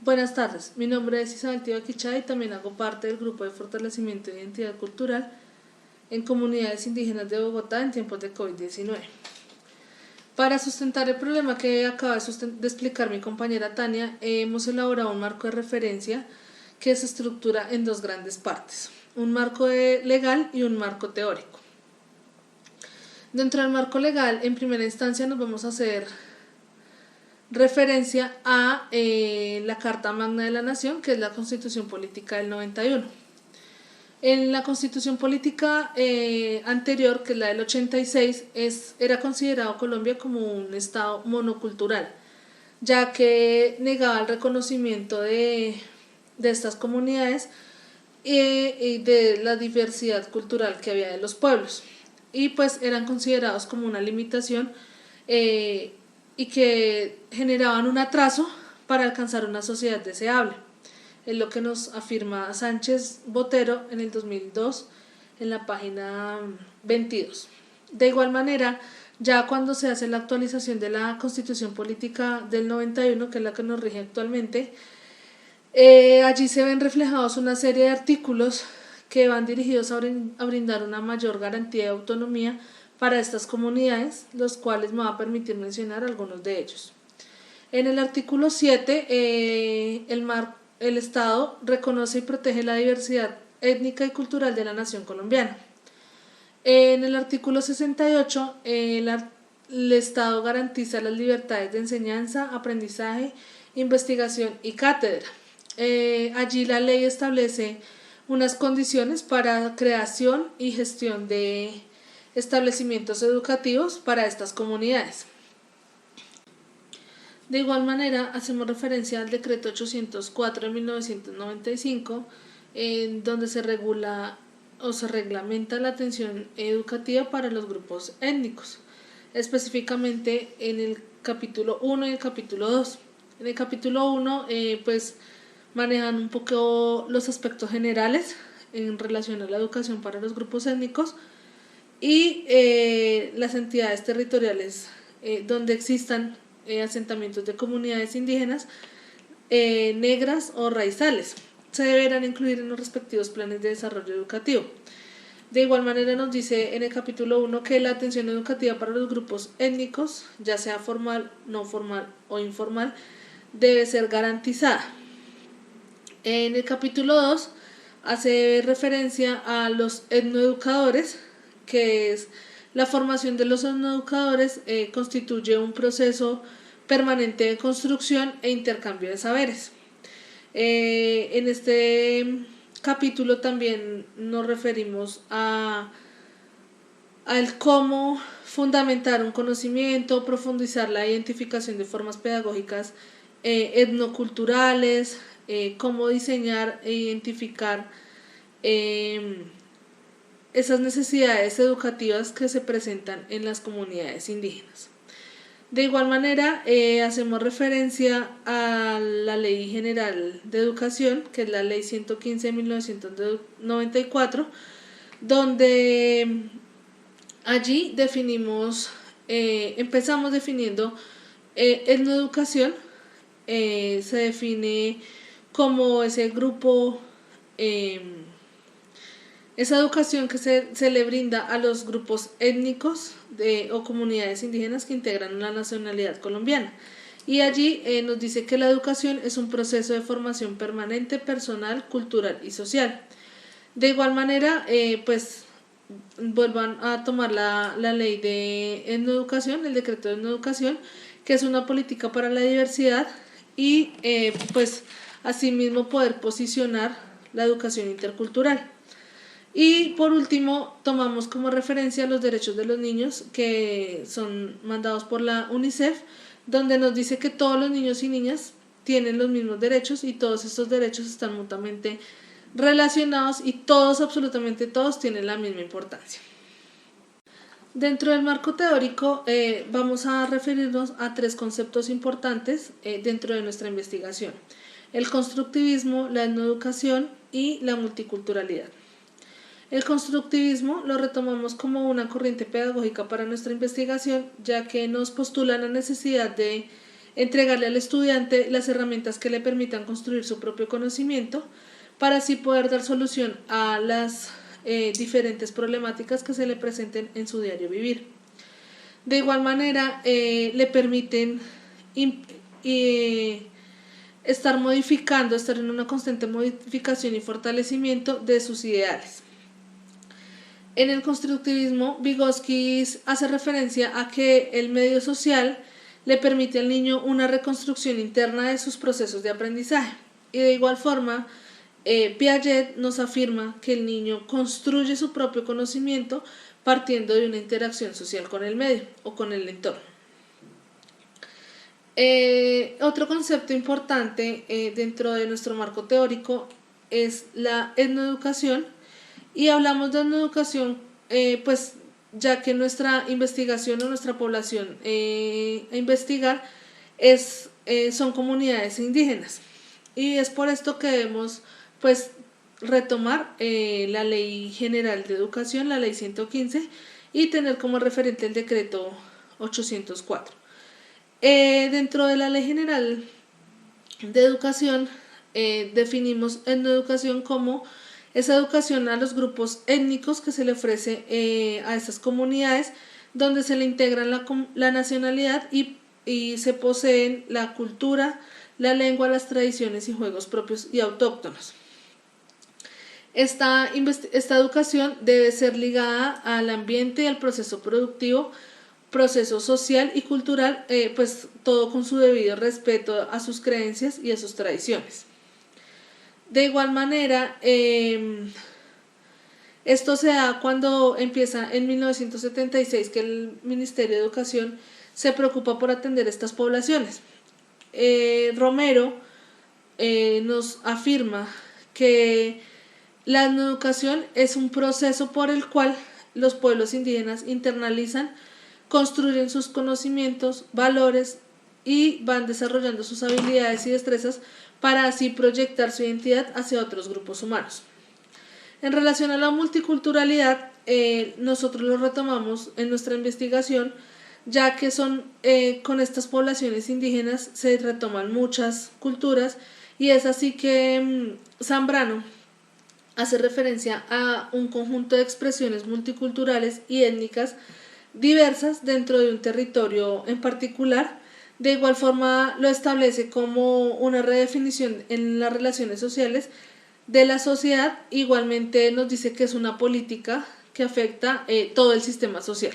Buenas tardes, mi nombre es Isabel Tibaquichay y también hago parte del grupo de fortalecimiento de identidad cultural en comunidades indígenas de Bogotá en tiempos de COVID-19. Para sustentar el problema que acaba de explicar mi compañera Tania, hemos elaborado un marco de referencia que se estructura en dos grandes partes, un marco legal y un marco teórico. Dentro del marco legal, en primera instancia nos vamos a hacer referencia a la Carta Magna de la Nación, que es la Constitución Política del 91. En la Constitución Política anterior, que es la del 86, era considerado Colombia como un estado monocultural, ya que negaba el reconocimiento de estas comunidades y de la diversidad cultural que había de los pueblos, y pues eran considerados como una limitación y que generaban un atraso para alcanzar una sociedad deseable. Es lo que nos afirma Sánchez Botero en el 2002 en la página 22. De igual manera, ya cuando se hace la actualización de la Constitución Política del 91, que es la que nos rige actualmente, allí se ven reflejados una serie de artículos que van dirigidos a brindar una mayor garantía de autonomía para estas comunidades, los cuales me va a permitir mencionar algunos de ellos. En el artículo 7, el Estado reconoce y protege la diversidad étnica y cultural de la nación colombiana. En el artículo 68, el Estado garantiza las libertades de enseñanza, aprendizaje, investigación y cátedra. Allí la ley establece unas condiciones para creación y gestión de establecimientos educativos para estas comunidades. De igual manera, hacemos referencia al decreto 804 de 1995, en donde se regula o se reglamenta la atención educativa para los grupos étnicos, específicamente en el capítulo 1 y el capítulo 2. En el capítulo 1, pues manejan un poco los aspectos generales en relación a la educación para los grupos étnicos y las entidades territoriales donde existan asentamientos de comunidades indígenas negras o raizales se deberán incluir en los respectivos planes de desarrollo educativo. De igual manera nos dice en el capítulo 1 que la atención educativa para los grupos étnicos, ya sea formal, no formal o informal, debe ser garantizada. En el capítulo 2 hace referencia a los etnoeducadores, que es la formación de los etnoeducadores constituye un proceso permanente de construcción e intercambio de saberes. En este capítulo también nos referimos al cómo fundamentar un conocimiento, profundizar la identificación de formas pedagógicas etnoculturales, cómo diseñar e identificar esas necesidades educativas que se presentan en las comunidades indígenas. De igual manera, hacemos referencia a la Ley General de Educación, que es la Ley 115 de 1994, donde allí empezamos definiendo etnoeducación. Se define como ese grupo, esa educación que se le brinda a los grupos étnicos o comunidades indígenas que integran la nacionalidad colombiana. Y allí nos dice que la educación es un proceso de formación permanente, personal, cultural y social. De igual manera, pues vuelvan a tomar la ley de etnoeducación, el decreto de etnoeducación, que es una política para la diversidad y pues asimismo poder posicionar la educación intercultural. Y por último, tomamos como referencia los derechos de los niños, que son mandados por la UNICEF, donde nos dice que todos los niños y niñas tienen los mismos derechos y todos estos derechos están mutuamente relacionados y todos, absolutamente todos, tienen la misma importancia. Dentro del marco teórico vamos a referirnos a tres conceptos importantes dentro de nuestra investigación: el constructivismo, la etnoeducación y la multiculturalidad. El constructivismo lo retomamos como una corriente pedagógica para nuestra investigación, ya que nos postula la necesidad de entregarle al estudiante las herramientas que le permitan construir su propio conocimiento para así poder dar solución a las diferentes problemáticas que se le presenten en su diario vivir. De igual manera, le permiten estar en una constante modificación y fortalecimiento de sus ideales. En el constructivismo, Vygotsky hace referencia a que el medio social le permite al niño una reconstrucción interna de sus procesos de aprendizaje. Y de igual forma, Piaget nos afirma que el niño construye su propio conocimiento partiendo de una interacción social con el medio o con el entorno. Otro concepto importante dentro de nuestro marco teórico es la etnoeducación, y hablamos de etnoeducación pues ya que nuestra investigación o nuestra población a investigar son comunidades indígenas, y es por esto que debemos pues retomar la Ley General de Educación, la Ley 115, y tener como referente el decreto 804. Dentro de la Ley General de Educación definimos etnoeducación como esa educación a los grupos étnicos que se le ofrece a estas comunidades, donde se le integran la nacionalidad y se poseen la cultura, la lengua, las tradiciones y juegos propios y autóctonos. Esta educación debe ser ligada al ambiente y al proceso productivo, proceso social y cultural, pues todo con su debido respeto a sus creencias y a sus tradiciones. De igual manera, esto se da cuando empieza en 1976 que el Ministerio de Educación se preocupa por atender estas poblaciones. Romero nos afirma que la etnoeducación es un proceso por el cual los pueblos indígenas internalizan, construyen sus conocimientos, valores y van desarrollando sus habilidades y destrezas para así proyectar su identidad hacia otros grupos humanos. En relación a la multiculturalidad, nosotros lo retomamos en nuestra investigación, ya que con estas poblaciones indígenas se retoman muchas culturas, y es así que Zambrano hace referencia a un conjunto de expresiones multiculturales y étnicas diversas dentro de un territorio en particular. De igual forma lo establece como una redefinición en las relaciones sociales de la sociedad. Igualmente nos dice que es una política que afecta todo el sistema social.